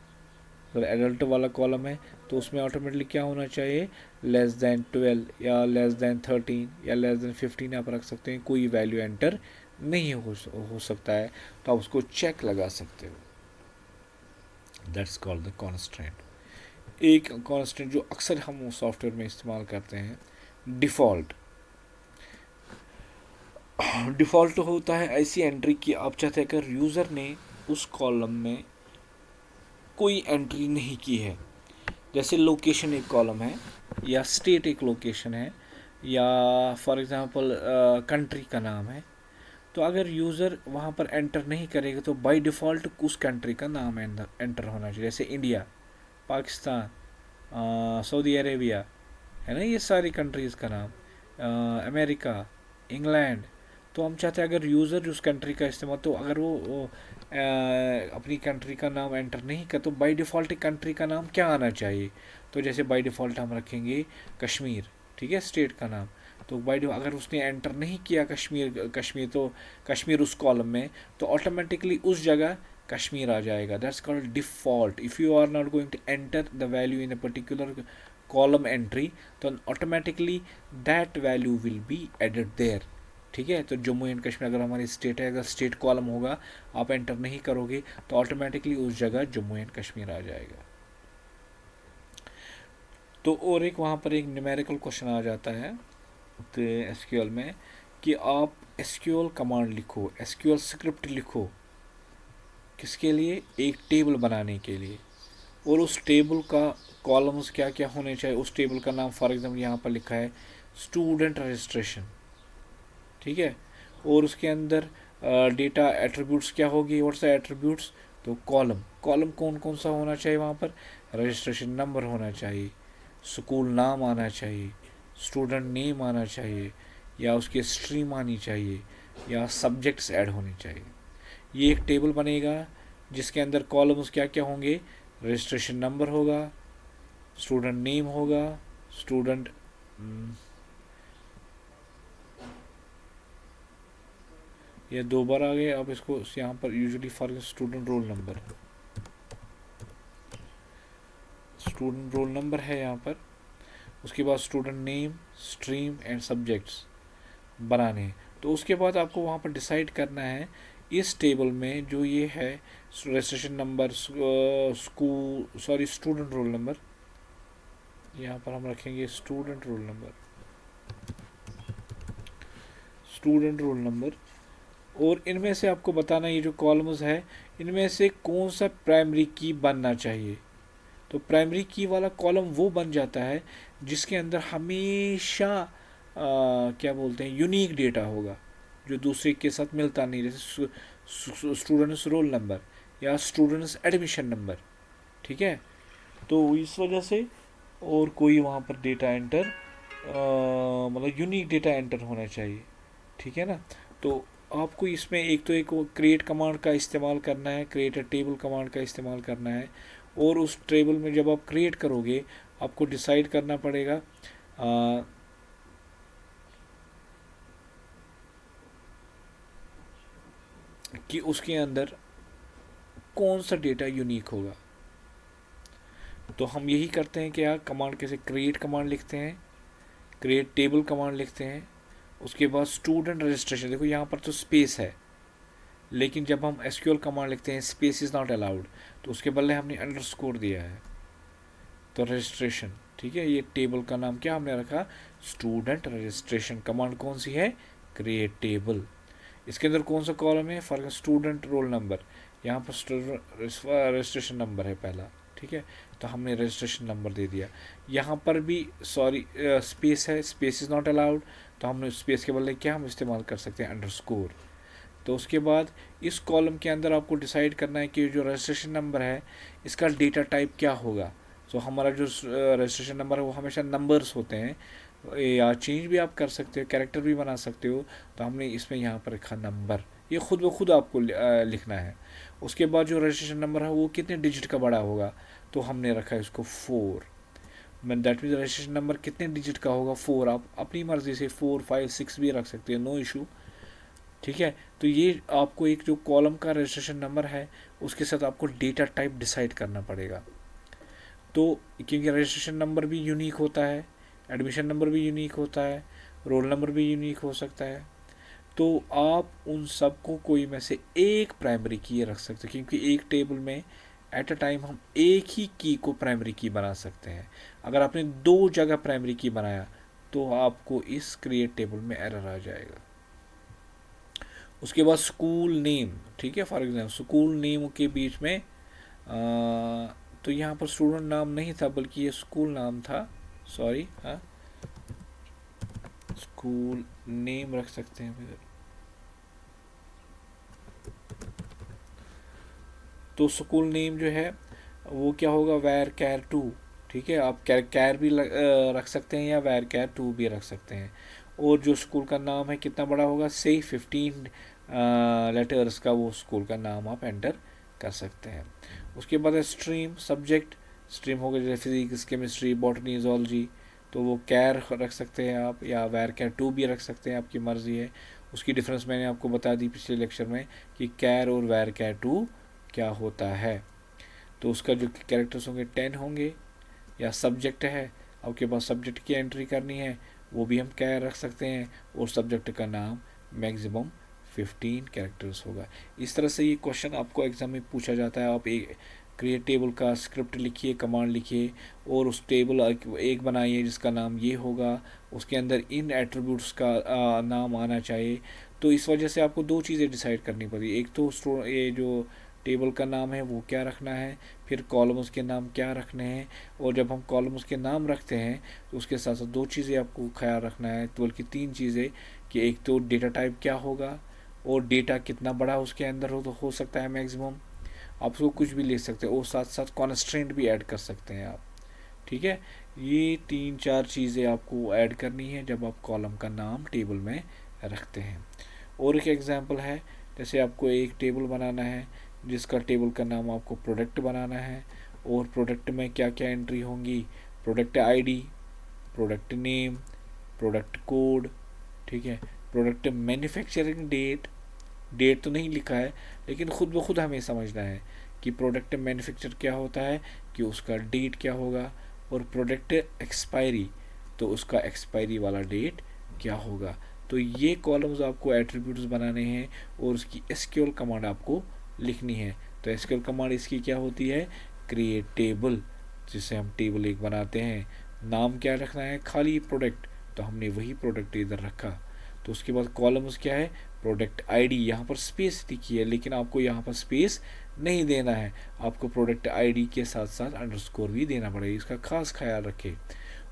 अगर एडल्ट वाला कॉलम है तो उसमें ऑटोमेटिकली क्या होना चाहिए, लेस देन 12 या लेस देन 13 या लेस देन 15 आप रख सकते हैं, कोई वैल्यू एंटर नहीं हो सकता है, तो आप उसको चेक लगा सकते हो। That's called the constant. एक कॉन्स्टेंट जो अक्सर हम सॉफ्टवेयर में इस्तेमाल करते हैं, डिफ़ॉल्ट। डिफ़ॉल्ट होता है ऐसी एंट्री की आप चाहते हैं अगर यूज़र ने उस कॉलम में कोई एंट्री नहीं की है, जैसे लोकेशन एक कॉलम है या स्टेट एक लोकेशन है या फॉर एग्जांपल कंट्री का नाम है, तो अगर यूज़र वहाँ पर एंटर नहीं करेगा तो बाय डिफ़ॉल्ट उस कंट्री का नाम एंटर होना चाहिए, जैसे इंडिया, पाकिस्तान, सऊदी अरेबिया, है ना, ये सारी कंट्रीज़ का नाम, अमेरिका, इंग्लैंड। तो हम चाहते हैं अगर यूज़र उस कंट्री का इस्तेमाल, तो अगर वो अपनी कंट्री का नाम एंटर नहीं कर, तो बाय डिफ़ॉल्ट कंट्री का नाम क्या आना चाहिए, तो जैसे बाय डिफ़ॉल्ट हम रखेंगे कश्मीर, ठीक है, स्टेट का नाम। तो बाय अगर उसने एंटर नहीं किया कश्मीर कश्मीर तो कश्मीर उस कॉलम में, तो ऑटोमेटिकली उस जगह कश्मीर आ जाएगा। That's called default. If you are not going to enter the value in a particular column entry, तो automatically that value will be added there. ठीक है, तो जम्मू एंड कश्मीर अगर हमारी स्टेट है, अगर स्टेट कॉलम होगा आप एंटर नहीं करोगे तो ऑटोमेटिकली उस जगह जम्मू एंड कश्मीर आ जाएगा। तो और एक वहाँ पर एक न्यूमेरिकल क्वेश्चन आ जाता है तो एसक्यूएल में कि आप एसक्यूएल कमांड लिखो, एसक्यूएल स्क्रिप्ट लिखो, किसके लिए, एक टेबल बनाने के लिए, और उस टेबल का कॉलम्स क्या क्या होने चाहिए, उस टेबल का नाम फॉर एग्जाम्पल यहाँ पर लिखा है स्टूडेंट रजिस्ट्रेशन, ठीक है, और उसके अंदर डेटा एट्रीब्यूट्स क्या होगी, व्हाट्स द एट्रीब्यूट्स, तो कॉलम, कॉलम कौन कौन सा होना चाहिए वहाँ पर, रजिस्ट्रेशन नंबर होना चाहिए, स्कूल नाम आना चाहिए, स्टूडेंट नेम आना चाहिए, या उसकी स्ट्रीम आनी चाहिए, या सब्जेक्ट्स ऐड होने चाहिए। ये एक टेबल बनेगा जिसके अंदर कॉलम्स क्या क्या होंगे, रजिस्ट्रेशन नंबर होगा, स्टूडेंट नेम होगा, स्टूडेंट ये दो बार आ गए, अब इसको यहाँ पर usually for student roll number, student roll number है यहाँ पर, उसके बाद student name, stream and subjects बनाने हैं। तो उसके बाद आपको वहाँ पर डिसाइड करना है इस टेबल में जो ये है registration number, school sorry student roll number, यहाँ पर हम रखेंगे student roll number, student roll number, और इनमें से आपको बताना ये जो कॉलम्स है इनमें से कौन सा प्राइमरी की बनना चाहिए। तो प्राइमरी की वाला कॉलम वो बन जाता है जिसके अंदर हमेशा क्या बोलते हैं यूनिक डेटा होगा जो दूसरे के साथ मिलता नहीं, जैसे स्टूडेंट्स रोल नंबर या स्टूडेंट्स एडमिशन नंबर। ठीक है, तो इस वजह से और कोई वहाँ पर डेटा एंटर मतलब यूनिक डेटा एंटर होना चाहिए। ठीक है ना, तो आपको इसमें एक तो एक क्रिएट कमांड का इस्तेमाल करना है, क्रिएट अ टेबल कमांड का इस्तेमाल करना है, और उस टेबल में जब आप क्रिएट करोगे आपको डिसाइड करना पड़ेगा कि उसके अंदर कौन सा डेटा यूनिक होगा। तो हम यही करते हैं कि यार कमांड कैसे, क्रिएट कमांड लिखते हैं, क्रिएट टेबल कमांड लिखते हैं, उसके बाद स्टूडेंट रजिस्ट्रेशन, देखो यहाँ पर तो स्पेस है लेकिन जब हम एसक्यूएल कमांड लिखते हैं स्पेस इज़ नॉट अलाउड, तो उसके बदले हमने अंडरस्कोर दिया है, तो रजिस्ट्रेशन। ठीक है, ये टेबल का नाम क्या हमने रखा, स्टूडेंट रजिस्ट्रेशन। कमांड कौन सी है, क्रिएट टेबल। इसके अंदर कौन सा कॉलम है, फॉर स्टूडेंट रोल नंबर, यहाँ पर रजिस्ट्रेशन नंबर है पहला। ठीक है, तो हमने रजिस्ट्रेशन नंबर दे दिया। यहाँ पर भी सॉरी स्पेस है, स्पेस इज़ नॉट अलाउड, तो हमने स्पेस के बदले क्या हम इस्तेमाल कर सकते हैं, अंडरस्कोर। तो उसके बाद इस कॉलम के अंदर आपको डिसाइड करना है कि जो रजिस्ट्रेशन नंबर है इसका डेटा टाइप क्या होगा। तो हमारा जो रजिस्ट्रेशन नंबर है वो हमेशा नंबर्स होते हैं, या चेंज भी आप कर सकते हो, कैरेक्टर भी बना सकते हो, तो हमने इसमें यहाँ पर रखा नंबर, ये खुद ब खुद आपको लिखना है। उसके बाद जो रजिस्ट्रेशन नंबर है वो कितने डिजिट का बड़ा होगा, तो हमने रखा है इसको 4। मैं दैट मीन्स रजिस्ट्रेशन नंबर कितने डिजिट का होगा, 4। आप अपनी मर्ज़ी से 4, 5, 6 भी रख सकते हैं, नो इशू, ठीक है। तो ये आपको एक जो कॉलम का रजिस्ट्रेशन नंबर है उसके साथ आपको डेटा टाइप डिसाइड करना पड़ेगा। तो क्योंकि रजिस्ट्रेशन नंबर भी यूनिक होता है, एडमिशन नंबर भी यूनिक होता है, रोल नंबर भी यूनिक हो सकता है, तो आप उन सबको कोई में से एक प्राइमरी की रख सकते हैं, क्योंकि एक टेबल में एट अ टाइम हम एक ही की को प्राइमरी की बना सकते हैं। अगर आपने दो जगह प्राइमरी की बनाया तो आपको इस क्रिएट टेबल में एरर आ जाएगा। उसके बाद स्कूल नेम, ठीक है, फॉर एग्जाम्पल स्कूल नेम के बीच में तो यहाँ पर स्टूडेंट नाम नहीं था बल्कि ये स्कूल नाम था, सॉरी, हाँ, स्कूल नेम रख सकते हैं फिर। तो स्कूल नेम जो है वो क्या होगा, वैर कैर टू, ठीक है। आप कैर कैर भी रख सकते हैं या वैर कैर टू भी रख सकते हैं। और जो स्कूल का नाम है कितना बड़ा होगा, से 15 लेटर्स का वो स्कूल का नाम आप एंटर कर सकते हैं। उसके बाद है स्ट्रीम, सब्जेक्ट, स्ट्रीम होगा जैसे फिजिक्स, केमिस्ट्री, बॉटनी, जोलॉजी, तो वो कैर रख सकते हैं आप, या वैर कैर टू भी रख सकते हैं, आपकी मर्ज़ी है। उसकी डिफरेंस मैंने आपको बता दी पिछले लेक्चर में कि कैर और वैर कैर टू क्या होता है। तो उसका जो कैरेक्टर्स होंगे 10 होंगे। या सब्जेक्ट है, आपके पास सब्जेक्ट की एंट्री करनी है, वो भी हम कैर रख सकते हैं, और सब्जेक्ट का नाम मैक्सिमम 15 कैरेक्टर्स होगा। इस तरह से ये क्वेश्चन आपको एग्जाम में पूछा जाता है। आप एक क्रिएट टेबल का स्क्रिप्ट लिखिए, कमांड लिखिए, और उस टेबल एक बनाइए जिसका नाम ये होगा, उसके अंदर इन एट्रीब्यूट्स का नाम आना चाहिए। तो इस वजह से आपको दो चीज़ें डिसाइड करनी पड़ी, एक तो ये जो टेबल का नाम है वो क्या रखना है, फिर कॉलम्स के नाम क्या रखने हैं। और जब हम कॉलम्स के नाम रखते हैं तो उसके साथ साथ दो चीज़ें आपको ख्याल रखना है, तो बल्कि तीन चीज़ें, कि एक तो डेटा टाइप क्या होगा, और डेटा कितना बड़ा उसके अंदर हो सकता है मैक्सिमम, आप उसको कुछ भी ले सकते हो, और साथ साथ कॉन्स्ट्रेंट भी ऐड कर सकते हैं आप, ठीक है। ये 3-4 चीज़ें आपको ऐड करनी है जब आप कॉलम का नाम टेबल में रखते हैं। और एक एग्जांपल है, जैसे आपको एक टेबल बनाना है जिसका टेबल का नाम आपको प्रोडक्ट बनाना है, और प्रोडक्ट में क्या क्या एंट्री होंगी, product ID, product name, product code, ठीक है, प्रोडक्ट मैन्युफैक्चरिंग डेट, डेट तो नहीं लिखा है लेकिन खुद ब खुद हमें समझना है कि प्रोडक्ट मैन्युफैक्चर क्या होता है, कि उसका डेट क्या होगा, और प्रोडक्ट एक्सपायरी, तो उसका एक्सपायरी वाला डेट क्या होगा। तो ये कॉलम्स आपको एट्रीब्यूट्स बनाने हैं, और उसकी एसक्यूएल कमांड आपको लिखनी है। तो एसक्यूएल कमांड इसकी क्या होती है, क्रिएट टेबल, जिससे हम टेबल एक बनाते हैं। नाम क्या रखना है, खाली प्रोडक्ट, तो हमने वही प्रोडक्ट इधर रखा। तो उसके बाद कॉलम्स क्या है, प्रोडक्ट आईडी, यहाँ पर स्पेस लिखी है लेकिन आपको यहाँ पर स्पेस नहीं देना है, आपको प्रोडक्ट आईडी के साथ साथ अंडरस्कोर भी देना पड़ेगा, इसका खास ख्याल रखें।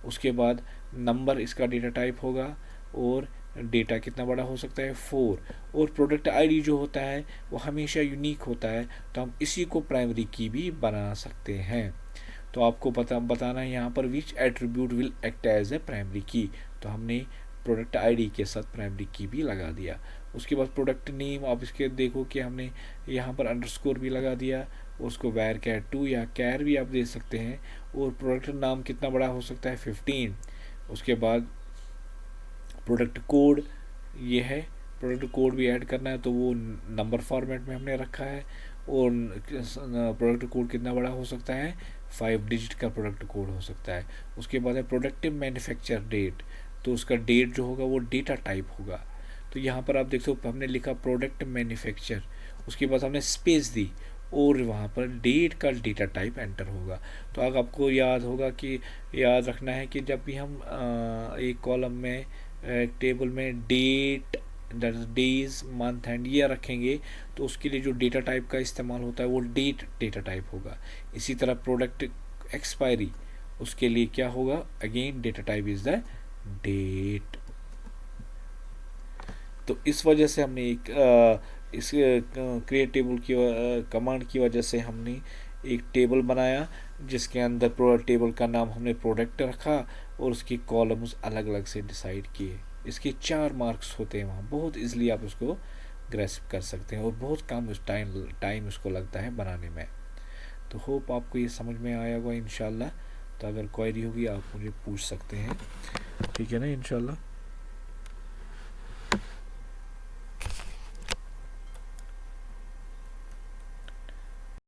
उसके बाद नंबर इसका डेटा टाइप होगा, और डेटा कितना बड़ा हो सकता है, 4। और प्रोडक्ट आईडी जो होता है वो हमेशा यूनिक होता है, तो हम इसी को प्राइमरी की भी बना सकते हैं। तो आपको बताना है यहाँ पर which attribute will act as a primary key, तो हमने प्रोडक्ट आईडी के साथ प्राइमरी की भी लगा दिया। उसके बाद प्रोडक्ट नेम, आप इसके देखो कि हमने यहाँ पर अंडरस्कोर भी लगा दिया, उसको वैर कैर टू या कैर भी आप दे सकते हैं। और प्रोडक्ट नाम कितना बड़ा हो सकता है, 15। उसके बाद प्रोडक्ट कोड, ये है, प्रोडक्ट कोड भी ऐड करना है, तो वो नंबर फॉर्मेट में हमने रखा है। और प्रोडक्ट कोड कितना बड़ा हो सकता है, 5 डिजिट का प्रोडक्ट कोड हो सकता है। उसके बाद है प्रोडक्टिव मैन्युफैक्चर डेट, तो उसका डेट जो होगा वो डेटा टाइप होगा। तो यहाँ पर आप देख सकते हो हमने लिखा प्रोडक्ट मैन्युफैक्चर, उसके बाद हमने स्पेस दी, और वहाँ पर डेट का डेटा टाइप एंटर होगा। तो अगर आपको याद होगा कि याद रखना है कि जब भी हम एक कॉलम में टेबल में date, days, month and year रखेंगे, तो उसके लिए जो डेटा टाइप का इस्तेमाल होता है वो डेट डेटा टाइप होगा। इसी तरह प्रोडक्ट एक्सपायरी, उसके लिए क्या होगा, again data type is the date. तो इस वजह से हमने इस क्रिएट टेबल की कमांड की वजह से हमने एक टेबल बनाया जिसके अंदर टेबल का नाम हमने प्रोडक्ट रखा, और उसकी कॉलम्स अलग अलग से डिसाइड किए। इसके 4 मार्क्स होते हैं वहाँ, बहुत इजीली आप उसको ग्रेस्प कर सकते हैं, और बहुत कम टाइम उसको लगता है बनाने में। तो होप आपको ये समझ में आया होगा इंशाल्लाह। तो अगर क्वेरी होगी आप मुझे पूछ सकते हैं, ठीक है ना इंशाल्लाह।